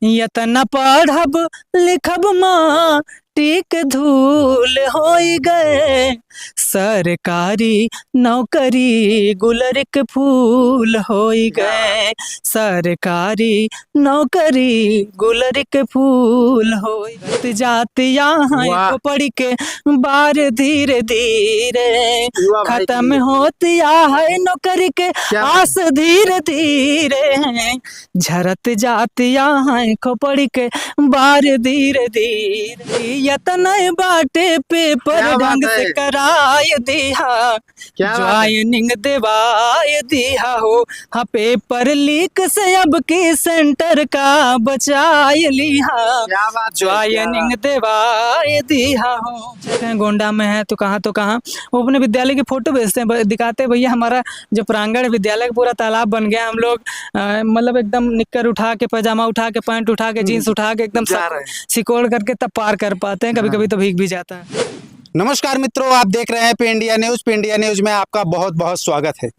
यतना पढ़ब लिखब माँ टिक धूल होई गए, सरकारी नौकरी गुलरिक फूल होई गए, सरकारी नौकरी गुलरिक फूल होई जात यहाँ पढ़ के बार धीरे धीरे खत्म होती है नौकरी के आस धीरे धीरे, झरत जात यहाँ खोपड़ी के बार धीरे धीरे, यतना बाटे पेपर ढंग से कराय दिया, ज्वाइनिंग देवाय दिया हो, हाँ पेपर लीक से अब की सेंटर का बचाय लिया, ज्वाइनिंग देवाय दिया हो। गोंडा में है तो कहाँ वो अपने विद्यालय की फोटो भेजते हैं, दिखाते हैं भैया हमारा जो प्रांगण विद्यालय का पूरा तालाब बन गया, हम लोग मतलब एकदम निक्कर उठा के पैजामा उठा के पैंट उठा के जीन्स उठा के एकदम सिकोड़ करके तब पार कर पाते हैं, कभी कभी तो भीग भी जाता है। नमस्कार मित्रों, आप देख रहे हैं पे इंडिया न्यूज। पे इंडिया न्यूज में आपका बहुत बहुत स्वागत है।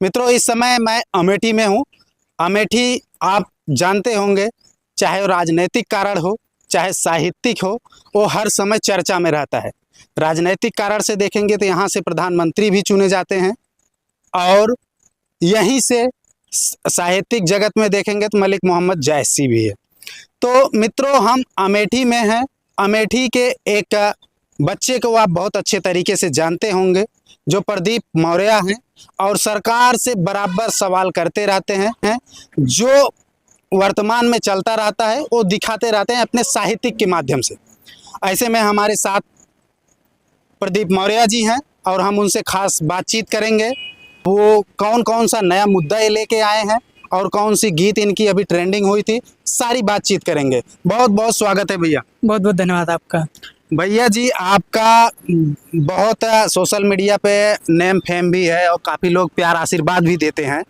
मित्रों इस समय मैं अमेठी में हूँ। अमेठी आप जानते होंगे, चाहे वो राजनीतिक कारण हो चाहे साहित्यिक हो, वो हर समय चर्चा में रहता है। राजनीतिक कारण से देखेंगे तो यहाँ से प्रधानमंत्री भी चुने जाते हैं, और यहीं से साहित्यिक जगत में देखेंगे तो मलिक मोहम्मद जैसी भी है। तो मित्रों हम अमेठी में हैं। अमेठी के एक बच्चे को आप बहुत अच्छे तरीके से जानते होंगे, जो प्रदीप मौर्य हैं, और सरकार से बराबर सवाल करते रहते हैं। जो वर्तमान में चलता रहता है वो दिखाते रहते हैं अपने साहित्यिक के माध्यम से। ऐसे में हमारे साथ प्रदीप मौर्य जी हैं और हम उनसे खास बातचीत करेंगे। वो कौन कौन सा नया मुद्दा ये लेके आए हैं और कौन सी गीत इनकी अभी ट्रेंडिंग हुई थी, सारी बातचीत करेंगे। बहुत बहुत स्वागत है भैया। बहुत बहुत धन्यवाद आपका। भैया जी आपका बहुत सोशल मीडिया पे नेम फेम भी है और काफ़ी लोग प्यार आशीर्वाद भी देते हैं।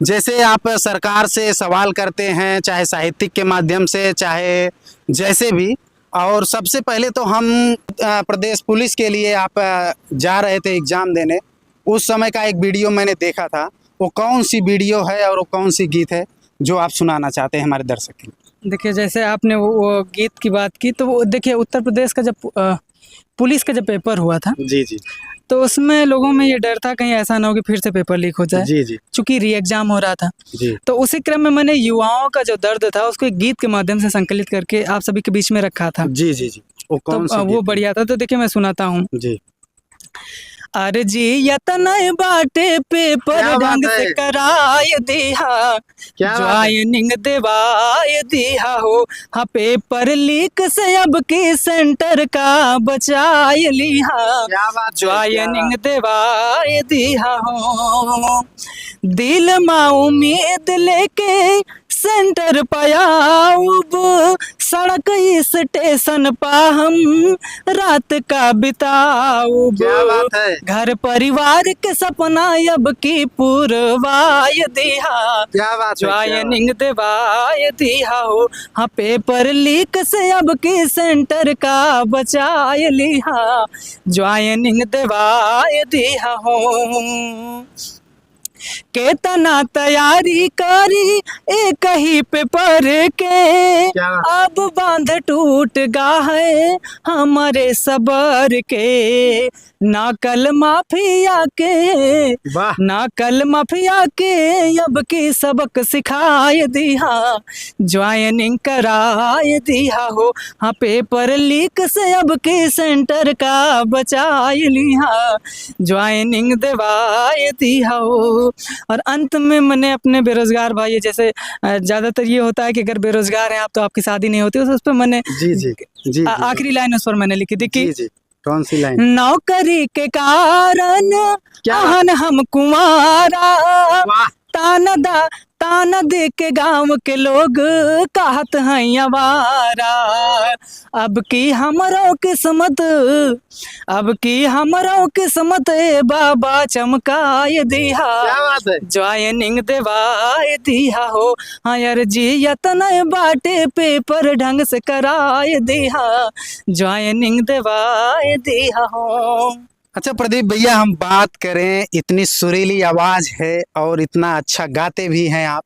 जैसे आप सरकार से सवाल करते हैं, चाहे साहित्यिक के माध्यम से चाहे जैसे भी, और सबसे पहले तो हम प्रदेश पुलिस के लिए आप जा रहे थे एग्ज़ाम देने, उस समय का एक वीडियो मैंने देखा था। वो कौन सी वीडियो है और वो कौन सी गीत है जो आप सुनाना चाहते हैं हमारे दर्शक के लिए? देखिए जैसे आपने वो गीत की बात की, तो वो देखिए उत्तर प्रदेश का जब पुलिस का जब पेपर हुआ था जी, तो उसमें लोगों में ये डर था कहीं ऐसा ना हो कि फिर से पेपर लीक हो जाए। जी, चूंकि री एग्जाम हो रहा था जी। तो उसी क्रम में मैंने युवाओं का जो दर्द था उसको एक गीत के माध्यम से संकलित करके आप सभी के बीच में रखा था। जी। वो कौन सा? वो बढ़िया था, तो देखिए मैं सुनाता हूँ। जी। अर्जी यतना बाटे पेपर ढंग से कराय दिया, ज्वाइनिंग देवाय दिया हो, हाँ पेपर लीक से अब की सेंटर का बचाय लिया, ज्वाइनिंग देवाय दिया हो, दिल में उम्मीद लेके सेंटर पायाऊब, सड़क स्टेशन पा हम रात का बिताऊब, घर परिवार के सपना अब की पुरवाय दिया, ज्वाइनिंग देवाय दिया हो, हाँ पेपर लीक से अब की सेंटर का बचाय लिया, ज्वाइनिंग देवाय दिया हो। केतना तैयारी करी एक ही पेपर के, अब बांध टूट गा है हमारे सबर के, ना कल माफिया के अब की सबक सिखाए दिया, ज्वाइनिंग कराए दिया हो, हाँ पेपर लीक से अब की सेंटर का बचाए लिया, ज्वाइनिंग देवाए दिया हो। और अंत में मैंने अपने बेरोजगार भाई, जैसे ज्यादातर ये होता है कि अगर बेरोजगार हैं आप तो आपकी शादी नहीं होती, उस पर मैंने जी आखिरी लाइन उस पर मैंने लिखी थी कि कौन सी लाइन? नौकरी के कारण आहन हम कुंवारा, ताना दे के गांव के लोग कहत हैं अवारा, अब की हमरो किस्मत बाबा चमकाए दिया, ज्वाइनिंग देवाए दिया हो, हाँ यार जी यतना बाटे पेपर ढंग से कराए दिया, ज्वाइनिंग देवाए दिया हो। अच्छा प्रदीप भैया, हम बात करें, इतनी सुरीली आवाज़ है और इतना अच्छा गाते भी हैं आप,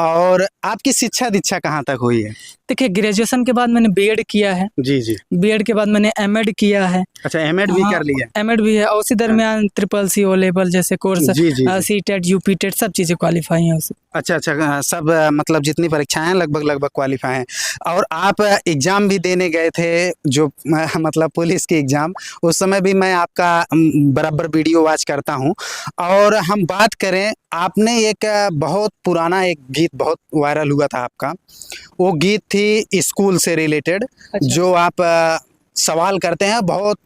और आपकी शिक्षा दीक्षा कहाँ तक हुई है? देखिए, ग्रेजुएशन के बाद मैंने बीएड किया है। जी जी। बीएड के बाद मैंने एमएड किया है। अच्छा, एमएड भी कर लिया? एमएड भी है, और उसी दरमियान ट्रिपल सी, ओ लेवल जैसे कोर्स, जी जी जी। सी टेट, यूपी टेट, सब चीज़ें क्वालिफाई हैं उससे। अच्छा अच्छा, सब मतलब जितनी परीक्षाएं हैं लगभग क्वालिफाई हैं। और आप एग्ज़ाम भी देने गए थे जो मतलब पुलिस की एग्ज़ाम, उस समय भी मैं आपका बराबर वीडियो वॉच करता हूं। और हम बात करें, आपने एक बहुत पुराना एक गीत बहुत वायरल हुआ था आपका, वो गीत थी स्कूल से रिलेटेड। अच्छा। जो आप सवाल करते हैं, बहुत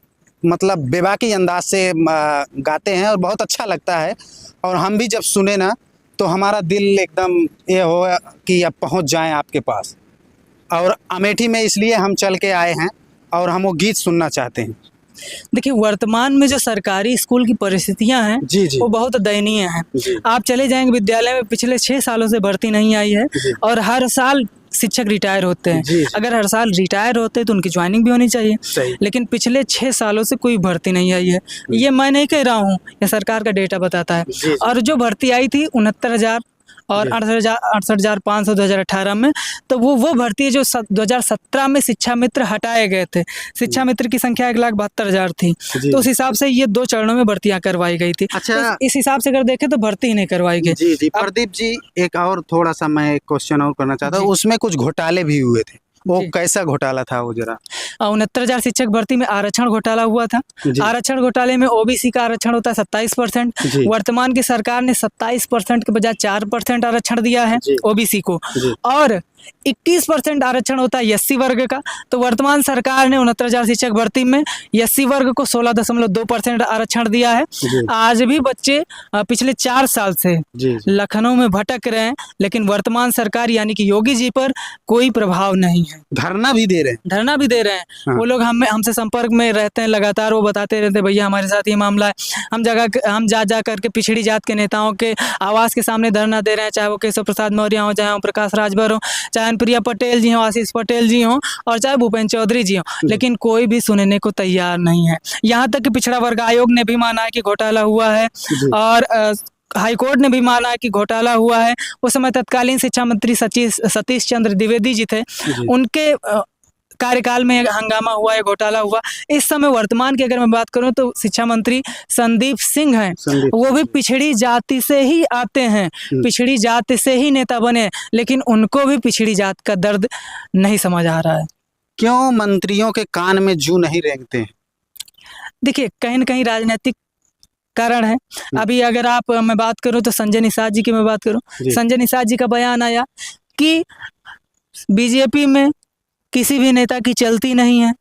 मतलब बेबाकी अंदाज से गाते हैं और बहुत अच्छा लगता है। और हम भी जब सुने ना तो हमारा दिल एकदम ये हो कि अब पहुंच जाएं आपके पास। और अमेठी में इसलिए हम चल के आए हैं और हम वो गीत सुनना चाहते हैं। देखिए, वर्तमान में जो सरकारी स्कूल की परिस्थितियां हैं जी जी वो बहुत दयनीय हैं। जी। आप चले जाएंगे विद्यालय में, पिछले 6 सालों से भर्ती नहीं आई है जी। और हर साल शिक्षक रिटायर होते हैं। जी, जी। अगर हर साल रिटायर होते तो उनकी ज्वाइनिंग भी होनी चाहिए, सही। लेकिन पिछले 6 सालों से कोई भर्ती नहीं आई है। ये मैं नहीं कह रहा हूँ, ये सरकार का डेटा बताता है। जी, जी। और जो भर्ती आई थी 69,000 और जी। 68,500 2018 में, तो वो भर्ती है जो 2017 में शिक्षा मित्र हटाए गए थे। शिक्षा मित्र की संख्या 1,72,000 थी। जी। तो उस हिसाब से ये 2 चरणों में भर्तियां करवाई गई थी। अच्छा। तो इस हिसाब से अगर देखें तो भर्ती ही नहीं करवाई गई। जी जी। प्रदीप जी, एक और थोड़ा सा मैं एक क्वेश्चन और करना चाहता हूँ। जी। उसमें कुछ घोटाले भी हुए थे, वो जी। कैसा घोटाला था वो जरा? 69,000 शिक्षक भर्ती में आरक्षण घोटाला हुआ था। जी। आरक्षण घोटाले में ओबीसी का आरक्षण होता है 27%। जी। वर्तमान की सरकार ने 27% के बजाय 4% आरक्षण दिया है जी। ओबीसी को, जी। और 21% आरक्षण होता है एससी वर्ग का। तो वर्तमान सरकार ने 69,000 शिक्षक भर्ती में एससी वर्ग को 16.2% आरक्षण दिया है। जी। आज भी बच्चे पिछले 4 साल से जी जी। लखनऊ में भटक रहे हैं, लेकिन वर्तमान सरकार यानी कि योगी जी पर कोई प्रभाव नहीं है। धरना भी दे रहे हैं? धरना भी दे रहे हैं। हाँ। वो लोग हमसे संपर्क में रहते हैं लगातार, वो बताते रहते हैं भैया हमारे साथ ये मामला है। हम जा करके पिछड़ी जात के नेताओं के आवास के सामने धरना दे रहे हैं, चाहे वो केशव प्रसाद मौर्य हो, चाहे ओम प्रकाश राजभर हो, चाहे अनुप्रिया पटेल जी हो, आशीष पटेल जी हो, और चाहे भूपेंद्र चौधरी जी हो, लेकिन कोई भी सुनने को तैयार नहीं है। यहाँ तक कि पिछड़ा वर्ग आयोग ने भी माना है कि घोटाला हुआ है, और हाईकोर्ट ने भी माना है कि घोटाला हुआ है। उस समय तत्कालीन शिक्षा मंत्री सतीश चंद्र द्विवेदी जी थे, उनके कार्यकाल में हंगामा हुआ, ये घोटाला हुआ। इस समय वर्तमान की अगर मैं बात करूं तो शिक्षा मंत्री संदीप सिंह हैं, वो भी पिछड़ी जाति से ही आते हैं, पिछड़ी जाति से ही नेता बने, लेकिन उनको भी पिछड़ी जात का दर्द नहीं समझ आ रहा है। क्यों मंत्रियों के कान में जूं नहीं रेंगते हैं? देखिए, कहीं न कहीं राजनीतिक कारण है। अभी अगर मैं बात करूं तो संजय निषाद जी की मैं बात करूं, संजय निषाद जी का बयान आया कि बीजेपी में किसी भी नेता की चलती नहीं है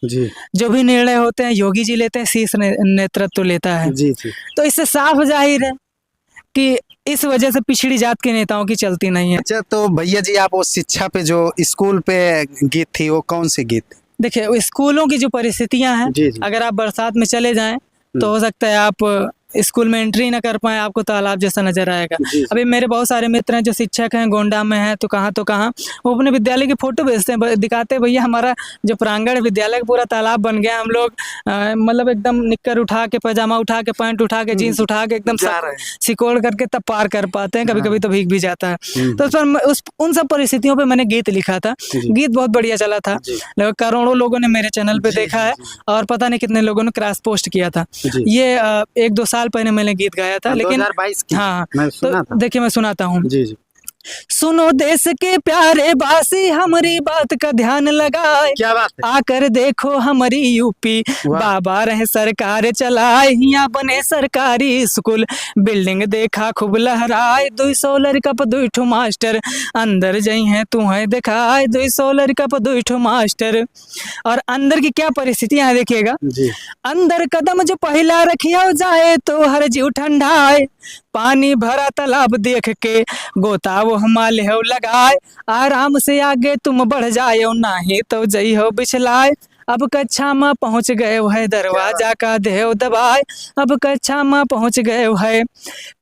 जी। जो भी निर्णय होते हैं योगी जी लेते हैं, शीर्ष नेतृत्व लेता है। जी जी। तो इससे साफ जाहिर है कि इस वजह से पिछड़ी जात के नेताओं की चलती नहीं है। अच्छा, तो भैया जी, आप वो शिक्षा पे जो स्कूल पे गीत थी, वो कौन सी गीत? देखिए, स्कूलों की जो परिस्थितियां हैं, जी जी। अगर आप बरसात में चले जाएं तो हो सकता है आप स्कूल में एंट्री ना कर पाए, आपको तालाब जैसा नजर आएगा। अभी मेरे बहुत सारे मित्र हैं जो शिक्षक हैं, गोंडा में हैं, तो कहाँ वो अपने विद्यालय की फोटो भेजते हैं, दिखाते हैं भैया हमारा जो प्रांगण विद्यालय का पूरा तालाब बन गया। हम लोग मतलब एकदम निक्कर उठा के, पैजामा उठा के, पैंट उठा के, जीन्स उठा के एकदम सिकोड़ करके तब पार कर पाते हैं। कभी कभी तो भीग भी जाता है। तो उन सब परिस्थितियों पर मैंने गीत लिखा था। गीत बहुत बढ़िया चला था, लगभग करोड़ों लोगों ने मेरे चैनल पे देखा है, और पता नहीं कितने लोगों ने क्रॉस पोस्ट किया था। ये 1-2 साल पहले मैंने गीत गाया था, लेकिन 2022 की। हाँ, मैं सुना था। देखिए मैं सुनाता हूँ। जी जी। सुनो देश के प्यारे बासी, हमारी बात का ध्यान लगाए, क्या बात है? आकर देखो हमारी यूपी, बाबा रहे सरकार चलाए, यहाँ बने सरकारी स्कूल, बिल्डिंग देखा खूब लहराए, 200 लड़का पर 2 मास्टर, अंदर जई है तू है दिखाए, 200 लड़का पर 2 मास्टर। और अंदर की क्या परिस्थितियां है देखिएगा। अंदर कदम जो पहला रखिया जाए तो हर जीव ठंडाए, पानी भरा तालाब देख के गोता वो हमारे हो लगाए, आराम से आगे तुम बढ़ जाए, नहीं तो जई हो बिछलाए, अब कक्षा में पहुँच गए है, दरवाजा का देव दबाए, अब कक्षा में पहुँच गए है।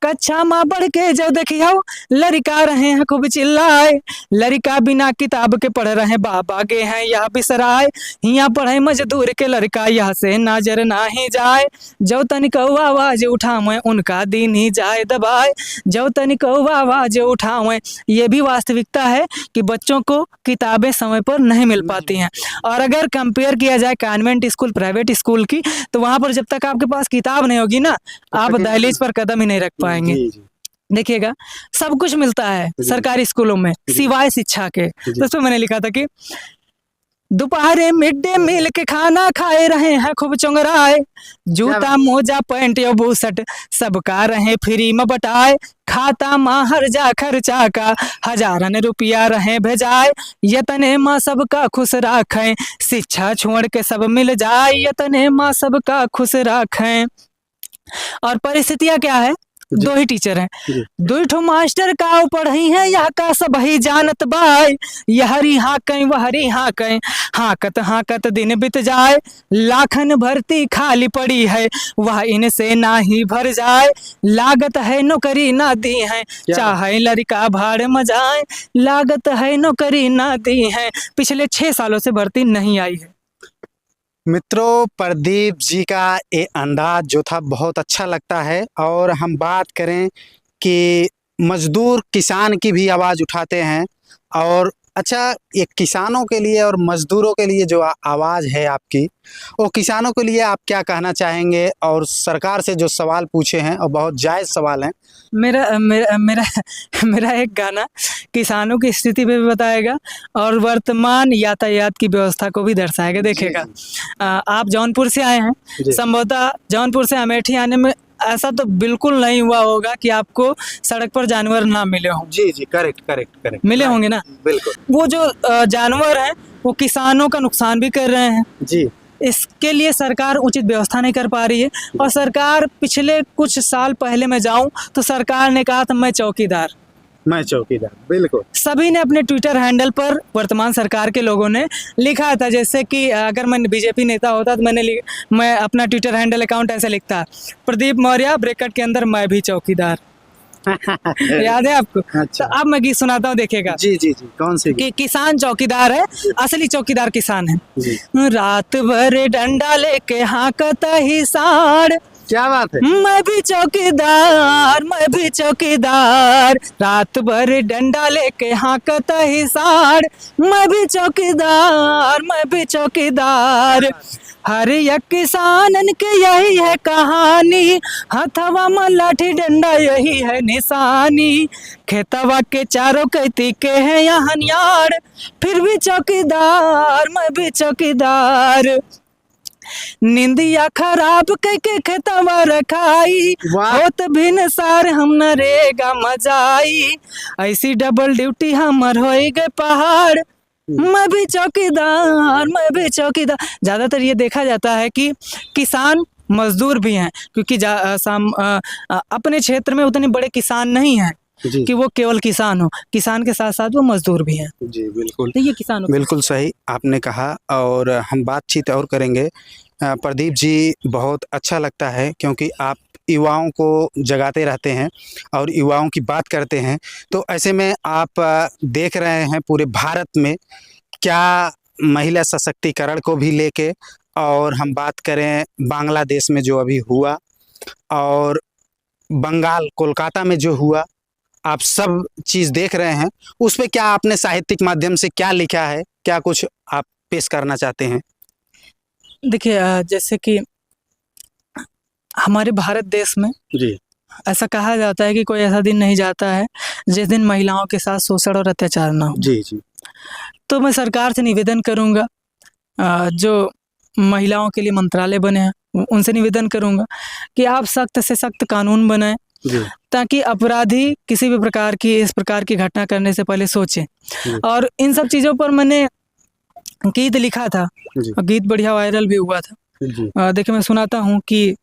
कक्षा में बढ़ के जब देखियो लड़का रहे हैं खूब चिल्लाए, लड़का बिना किताब के पढ़ रहे बाबा गे हैं यह बिसराए, यहाँ पढ़े मजदूर के लड़का यहाँ से नजर ना ही जाए, जो तनिक आवाज उठावे उनका दिन ही जाए दबाए, जो तनिक आवाज उठावे। ये भी वास्तविकता है कि बच्चों को किताबें समय पर नहीं मिल पाती हैं। और अगर कंपेयर किया जाए कॉन्वेंट स्कूल प्राइवेट स्कूल की, तो वहाँ पर जब तक आपके पास किताब नहीं होगी ना, आप दहलीज पर कदम ही नहीं रख पाएंगे। देखिएगा सब कुछ मिलता है सरकारी स्कूलों में सिवाय शिक्षा के। तो उसमें मैंने लिखा था कि दोपहरे मिड डे मील के खाना खाए रहे हैं खूब चोंगराए, जूता मोजा पैंट या बूसट सबका रहे फ्री में बटाए, खाता माँ हर जा खर्चा का हजारन रुपया रहे भेजाए, यतने माँ सबका खुश राखें शिक्षा छोड़ के सब मिल जाए, यतने माँ सबका खुश राखें। और परिस्थितियाँ क्या है, दो ही टीचर हैं, दो ठो मास्टर का पढ़ी है यह का सब ही जानत बाय, यहरी हाँ कहीं वहरी हाँ कहीं, हाकत हाकत दिन बीत जाए, लाखन भर्ती खाली पड़ी है वह इनसे ना ही भर जाए, लागत है नौकरी ना दी है चाहे लड़का भाड़ मजाए, लागत है नौकरी ना दी है, पिछले 6 सालों से भर्ती नहीं आई है। मित्रों, प्रदीप जी का ये अंदाज जो था बहुत अच्छा लगता है। और हम बात करें कि मजदूर किसान की भी आवाज़ उठाते हैं, और अच्छा ये किसानों के लिए और मजदूरों के लिए जो आवाज़ है आपकी, वो किसानों के लिए आप क्या कहना चाहेंगे? और सरकार से जो सवाल पूछे हैं और बहुत जायज़ सवाल हैं। मेरा मेरा मेरा मेरा एक गाना किसानों की स्थिति पे भी बताएगा और वर्तमान यातायात की व्यवस्था को भी दर्शाएगा। देखिएगा आप जौनपुर से आए हैं, संभवतः जौनपुर से अमेठी आने में ऐसा तो बिल्कुल नहीं हुआ होगा कि आपको सड़क पर जानवर ना मिले हों। जी जी, करेक्ट करेक्ट करेक्ट, मिले होंगे ना। बिल्कुल। वो जो जानवर हैं वो किसानों का नुकसान भी कर रहे हैं जी। इसके लिए सरकार उचित व्यवस्था नहीं कर पा रही है। और सरकार पिछले कुछ साल पहले मैं जाऊं तो सरकार ने कहा था मैं चौकीदार, बिल्कुल। सभी ने अपने ट्विटर हैंडल पर वर्तमान सरकार के लोगों ने लिखा था, जैसे कि अगर मैं बीजेपी नेता होता तो मैं अपना ट्विटर हैंडल अकाउंट ऐसे लिखता, प्रदीप मौर्य ब्रैकेट के अंदर मैं भी चौकीदार। याद है आपको? अच्छा। तो अब मैं गीत सुनाता हूँ, देखिएगा। जी जी जी, कौन सी? कि किसान चौकीदार है, असली चौकीदार किसान है। जी। रात भर डंडा लेके हाँकता ही साड़, क्या बात है? मैं भी चौकीदार, मैं भी चौकीदार, रात भर डंडा लेके हाँकता ही साड़, मैं भी चौकीदार, मैं भी चौकीदार। हर एक किसानन के यही है कहानी, हथवा में लाठी डंडा यही है निशानी, खेतवा के चारों कैती के हैं यहाँ यार, फिर भी चौकीदार, मैं भी चौकीदार। निंदिया खराब करके खेतवा रखाई, होत भिन सार हम नरेगा मजाई, ऐसी डबल ड्यूटी हमर होई गए पहाड़, मैं भी चौकीदार, मैं भी चौकीदार। ज़्यादातर ये देखा जाता है कि किसान मजदूर भी हैं, क्योंकि अपने क्षेत्र में उतने बड़े किसान नहीं हैं कि वो केवल किसान हो, किसान के साथ साथ वो मजदूर भी हैं। जी बिल्कुल, तो ये किसान बिल्कुल सही आपने कहा। और हम बातचीत और करेंगे। प्रदीप जी, बहुत अच्छा लगता है क्योंकि आप युवाओं को जगाते रहते हैं और युवाओं की बात करते हैं। तो ऐसे में आप देख रहे हैं पूरे भारत में क्या महिला सशक्तिकरण को भी लेके, और हम बात करें बांग्लादेश में जो अभी हुआ और बंगाल कोलकाता में जो हुआ, आप सब चीज़ देख रहे हैं। उस पे क्या आपने साहित्यिक माध्यम से क्या लिखा है, क्या कुछ आप पेश करना चाहते हैं? देखिए, जैसे कि हमारे भारत देश में जी ऐसा कहा जाता है कि कोई ऐसा दिन नहीं जाता है जिस दिन महिलाओं के साथ शोषण और अत्याचार ना हो। जी जी। तो मैं सरकार से निवेदन करूंगा, जो महिलाओं के लिए मंत्रालय बने हैं उनसे निवेदन करूंगा कि आप सख्त से सख्त कानून बनाएं, ताकि अपराधी किसी भी प्रकार की इस प्रकार की घटना करने से पहले सोचें। और इन सब चीज़ों पर मैंने गीत लिखा था, गीत बढ़िया वायरल भी हुआ था। देखिए मैं सुनाता हूँ कि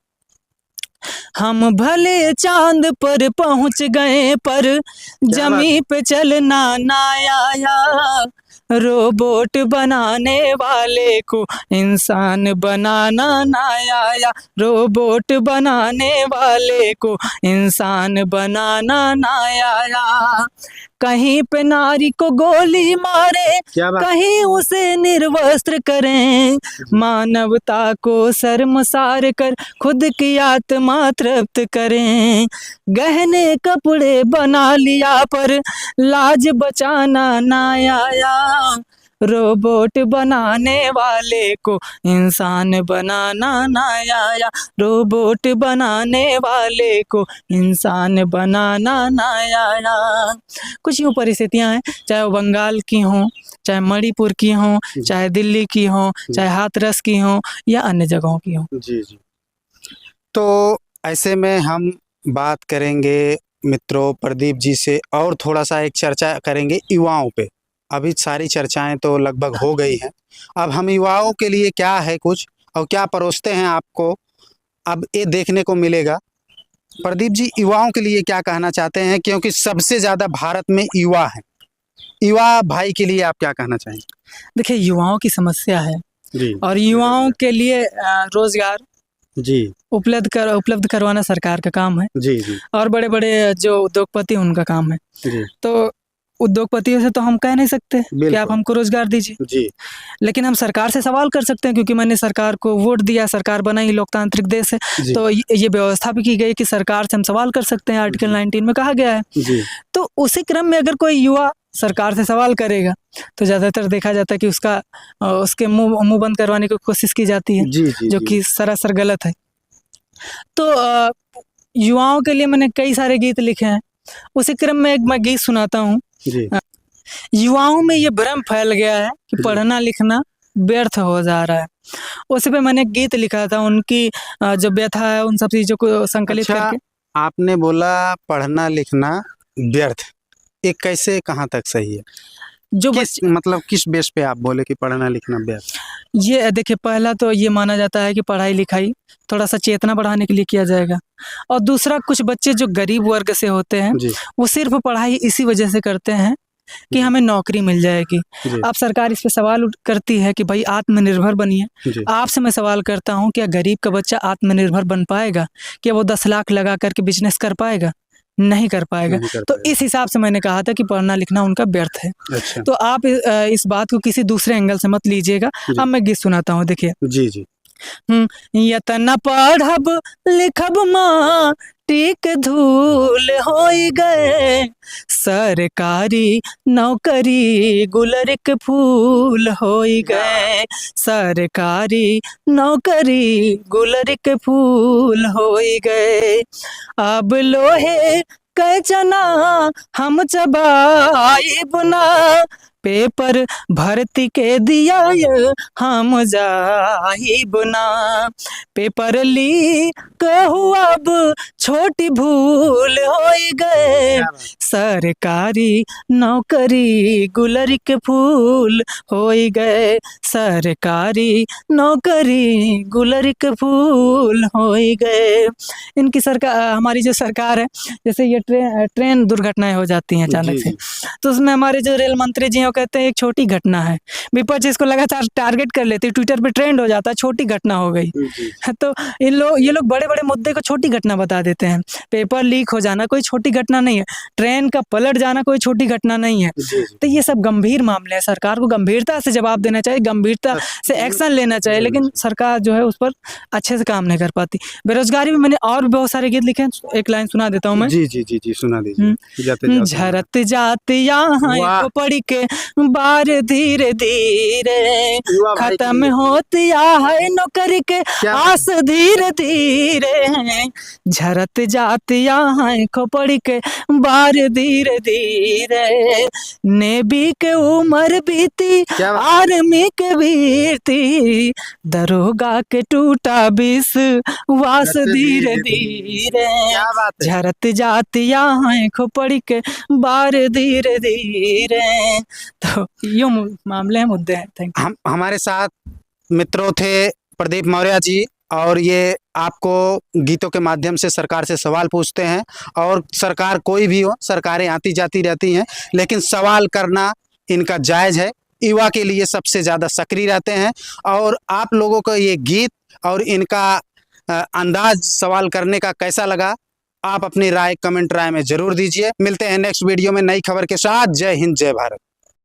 हम भले चांद पर पहुंच गए पर जमी पे चलना ना आया, रोबोट बनाने वाले को इंसान बनाना ना आया, रोबोट बनाने वाले को इंसान बनाना ना आया। कहीं पे नारी को गोली मारे, क्या बात। कहीं उसे निर्वस्त्र करें, मानवता को शर्मसार कर खुद की आत्मा तृप्त करें। गहने कपड़े बना लिया पर लाज बचाना ना आया, रोबोट बनाने वाले को इंसान बनाना ना आया, रोबोट बनाने वाले को इंसान बनाना ना आया। कुछ यूँ परिस्थितियाँ हैं, चाहे वो बंगाल की हों, चाहे मणिपुर की हों, चाहे दिल्ली की हों, चाहे हाथरस की हों या अन्य जगहों की हों। जी जी। तो ऐसे में हम बात करेंगे मित्रों प्रदीप जी से, और थोड़ा सा एक चर्चा करेंगे युवाओं पे। अभी सारी चर्चाएं तो लगभग हो गई हैं, अब हम युवाओं के लिए क्या है कुछ और क्या परोसते हैं आपको, अब ये देखने को मिलेगा। प्रदीप जी, युवाओं के लिए क्या कहना चाहते हैं, क्योंकि सबसे ज़्यादा भारत में युवा हैं, युवा भाई के लिए आप क्या कहना चाहेंगे? देखिए, युवाओं की समस्या है जी और युवाओं के लिए रोजगार जी उपलब्ध करवाना सरकार का काम है जी जी और बड़े बड़े जो उद्योगपति हैं, उनका काम है। जी तो उद्योगपतियों से तो हम कह नहीं सकते कि बिल्कुल। आप हमको रोजगार दीजिए, जी लेकिन हम सरकार से सवाल कर सकते हैं, क्योंकि मैंने सरकार को वोट दिया, सरकार बनाई, लोकतांत्रिक देश है, जी तो ये व्यवस्था भी की गई कि सरकार से हम सवाल कर सकते हैं, आर्टिकल 19 में कहा गया है। जी तो उसी क्रम में अगर कोई युवा सरकार से सवाल करेगा तो ज़्यादातर देखा जाता है कि उसके मुंह बंद करवाने की कोशिश की जाती है, जी जी जो कि सरासर गलत है। तो युवाओं के लिए मैंने कई सारे गीत लिखे हैं, उसी क्रम में एक मैं गीत सुनाता हूँ। जी युवाओं में ये भ्रम फैल गया है कि पढ़ना लिखना व्यर्थ हो जा रहा है। उसी पे मैंने एक गीत लिखा था, उनकी जो व्यथा है उन सब चीज़ों को संकलित अच्छा, करके। आपने बोला पढ़ना लिखना व्यर्थ, ये कैसे कहाँ तक सही है? जो किस मतलब किस बेस पे आप बोले कि पढ़ना लिखना व्यर्थ? ये देखिए, पहला तो ये माना जाता है कि पढ़ाई लिखाई थोड़ा सा चेतना बढ़ाने के लिए किया जाएगा, और दूसरा कुछ बच्चे जो गरीब वर्ग से होते हैं जी वो सिर्फ पढ़ाई इसी वजह से करते हैं कि हमें नौकरी मिल जाएगी। जी अब सरकार इस पे सवाल करती है कि भाई आत्मनिर्भर बनिए। जी आपसे मैं सवाल करता हूँ, क्या गरीब का बच्चा आत्मनिर्भर बन पाएगा? क्या वो 10 लाख लगा करके बिजनेस कर पाएगा? नहीं कर पाएगा। नहीं कर तो पाएगा। इस हिसाब से मैंने कहा था कि पढ़ना लिखना उनका व्यर्थ है। अच्छा तो आप इस बात को किसी दूसरे एंगल से मत लीजिएगा। जी। अब मैं गीत सुनाता हूँ, देखिए। जी जी यतना पढ़ब लिखब माटिक धूल होई गए, सरकारी नौकरी गुलरिक फूल होई गए, सरकारी नौकरी गुलरिक फूल होई गए। अब लोहे क चना हम चबाइब ना, पेपर भर्ती के दिया हम जाइब ना, पेपर ली कहू अब छोटी भूल होई गए, सरकारी नौकरी गुलरिक फूल होई गए, सरकारी नौकरी गुलरिक फूल होई गए। इनकी सरकार, हमारी जो सरकार है, जैसे ये ट्रेन दुर्घटनाएं हो जाती हैं अचानक से, तो उसमें हमारे जो रेल मंत्री जी हैं वो कहते हैं एक छोटी घटना है, विपक्ष इसको लगातार टारगेट कर लेती है, ट्विटर पे ट्रेंड हो जाता है, छोटी घटना हो गई। तो ये लोग बड़े बड़े मुद्दे को छोटी घटना बता देते हैं। पेपर लीक हो जाना कोई छोटी घटना नहीं है, ट्रेन का पलट जाना कोई छोटी घटना नहीं है। तो ये सब गंभीर मामले हैं, सरकार को गंभीरता से जवाब देना चाहिए, गंभीरता से एक्शन लेना चाहिए, लेकिन सरकार जो है उस पर अच्छे से काम नहीं कर पाती। बेरोजगारी में मैंने और भी बहुत सारे गीत लिखे हैं, एक लाइन सुना देता हूँ मैं। जी जी जी जी सुना दीजिए। जाते जाते झरत जात यहाँ पड़ी के बार धीरे धीरे, खत्म होती है नौकरी के आस धीरे धीरे, झरत जात यहाँ खोपड़ी के बार धीरे धीरे, नेवी के उम्र बीती आर्मी के वीरती, दरोगा के टूटा विश्वास धीरे धीरे, झरत जात यहाँ खोपड़ी के बार धीरे धीरे। तो यूं मामले हैं, मुद्दे हैं। Thank you. हमारे साथ मित्रों थे प्रदीप मौर्य जी, और ये आपको गीतों के माध्यम से सरकार से सवाल पूछते हैं, और सरकार कोई भी हो, सरकारें आती जाती रहती हैं, लेकिन सवाल करना इनका जायज़ है, युवा के लिए सबसे ज़्यादा सक्रिय रहते हैं। और आप लोगों को ये गीत और इनका अंदाज सवाल करने का कैसा लगा, आप अपनी राय कमेंट राय में ज़रूर दीजिए। मिलते हैं नेक्स्ट वीडियो में नई खबर के साथ। जय हिंद, जय भारत।